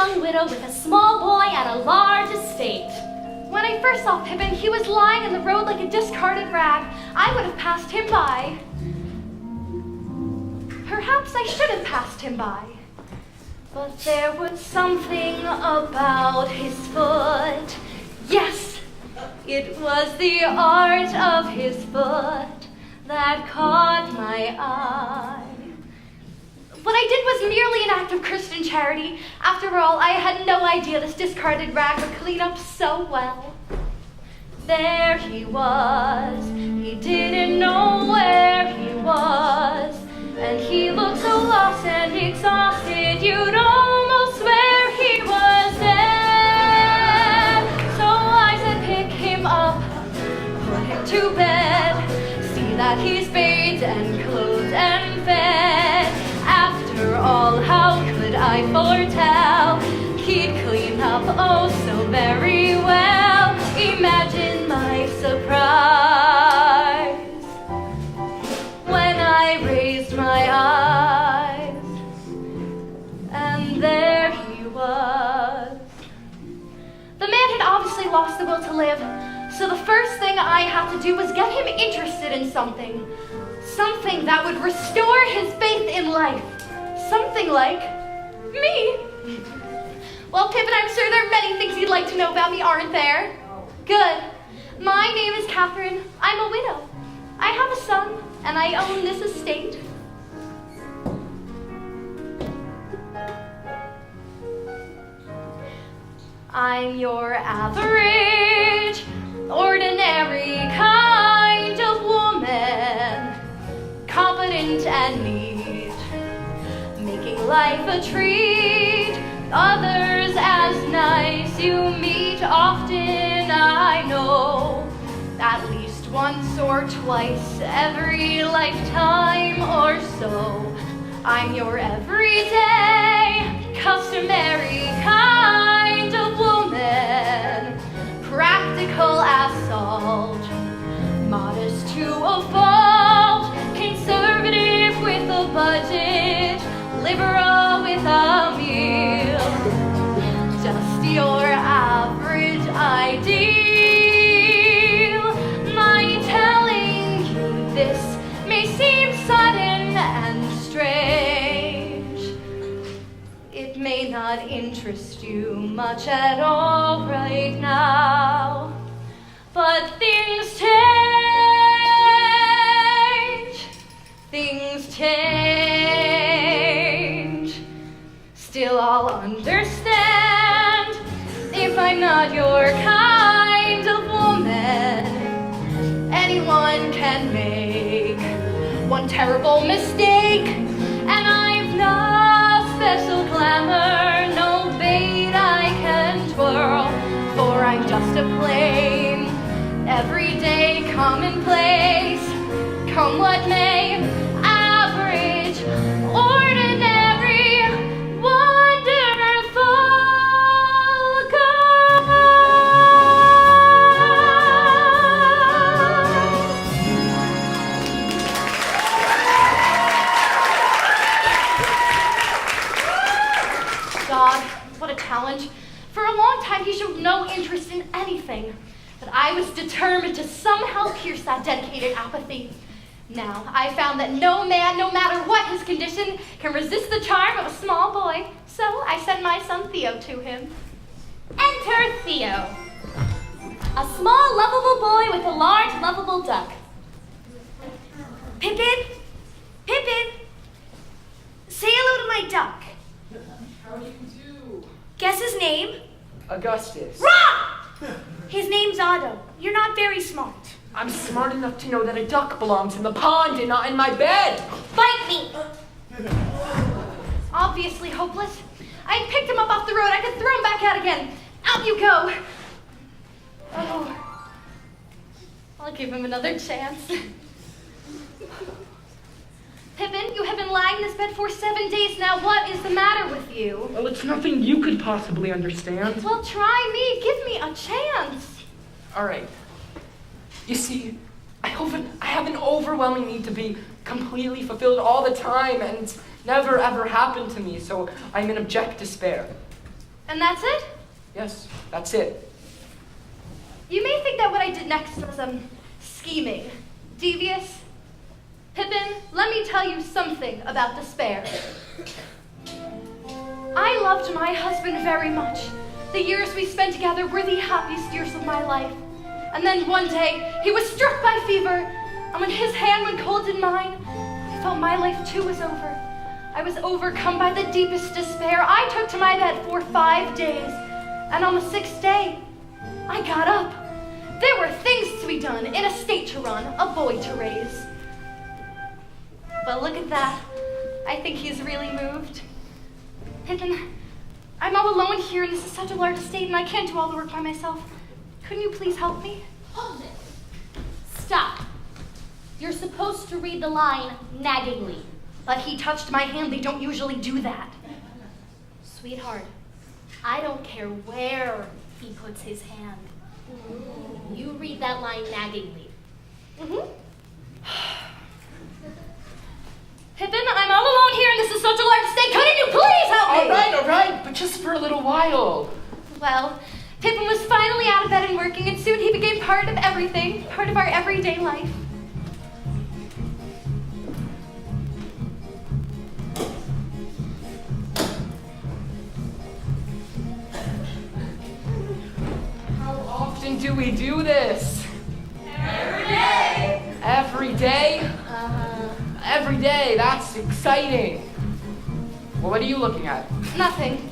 young widow with a small boy and a large estate. When I first saw Pippin, he was lying in the road like a discarded rag. I would have passed him by. Perhaps I should have passed him by. But there was something about his foot. Yes, it was the art of his foot that caught my eye. What I did was merely an act of Christian charity. After all, I had no idea this discarded rag would clean up so well. There he was. He didn't know where he was. And he looked so lost and exhausted, you'd almost swear he was dead. So I said, pick him up, put him to bed, see that he's bathed and clothed and fed. After all, how could I foretell he'd clean up oh so very well? Imagine my surprise when I raised my eyes, and there he was. The man had obviously lost the will to live, so the first thing I had to do was get him interested in something. Something that would restore his faith in life. Something like me. Well, Pippin, I'm sure there are many things you'd like to know about me, aren't there? Good. My name is Catherine. I'm a widow. I have a son, and I own this estate. I'm your average, ordinary kind of woman, competent and neat, making life a treat, others as nice you meet often, I know, at least once or twice every lifetime or so. I'm your everyday, customary kind of woman, practical as salt, modest to a fault, conservative with a budget, liberal with a meal, just your average ideal. My telling you this may seem sudden and strange. It may not interest you much at all right now, but things change. Things change. Still, I'll understand if I'm not your kind of woman. Anyone can make one terrible mistake, and I've no special glamour, no bait I can twirl, for I'm just a plain, everyday, commonplace, come what may, average, ordinary, wonderful girl. God, what a challenge. For a long time, he showed no interest in anything. But I was determined to somehow pierce that dedicated apathy. Now, I found that no man, no matter what his condition, can resist the charm of a small boy. So I sent my son Theo to him. Enter Theo, a small, lovable boy with a large, lovable duck. Pippin? Pippin? Say hello to my duck. How do you do? Guess his name? Augustus. Wrong! His name's Otto. You're not very smart. I'm smart enough to know that a duck belongs in the pond and not in my bed. Bite me! Obviously hopeless. I picked him up off the road. I could throw him back out again. Out you go. Oh, I'll give him another chance. Pippin, you have been lying in this bed for 7 days now. What is the matter with you? Well, it's nothing you could possibly understand. Well, try me. Give me a chance. All right. You see, I have an overwhelming need to be completely fulfilled all the time, and it's never ever happened to me, so I'm in abject despair. And that's it? Yes, that's it. You may think that what I did next was, scheming, devious. Pippin, let me tell you something about despair. I loved my husband very much. The years we spent together were the happiest years of my life. And then one day, he was struck by fever, and when his hand went cold in mine, I felt my life too was over. I was overcome by the deepest despair. I took to my bed for 5 days, and on the 6th day, I got up. There were things to be done, an estate to run, a boy to raise. But look at that. I think he's really moved. Pippin, I'm all alone here, and this is such a large estate, and I can't do all the work by myself. Couldn't you please help me? Hold it. Stop. You're supposed to read the line naggingly. But he touched my hand. They don't usually do that. Sweetheart, I don't care where he puts his hand. You read that line naggingly. Pippin, I'm all alone here, and this is such a large estate. Couldn't you please help me? All right, but just for a little while. Well, Pippin was finally out of bed and working, and soon he became part of everything, part of our everyday life. How often do we do this? Every day. Every day? Every day, that's exciting. Well, what are you looking at? Nothing.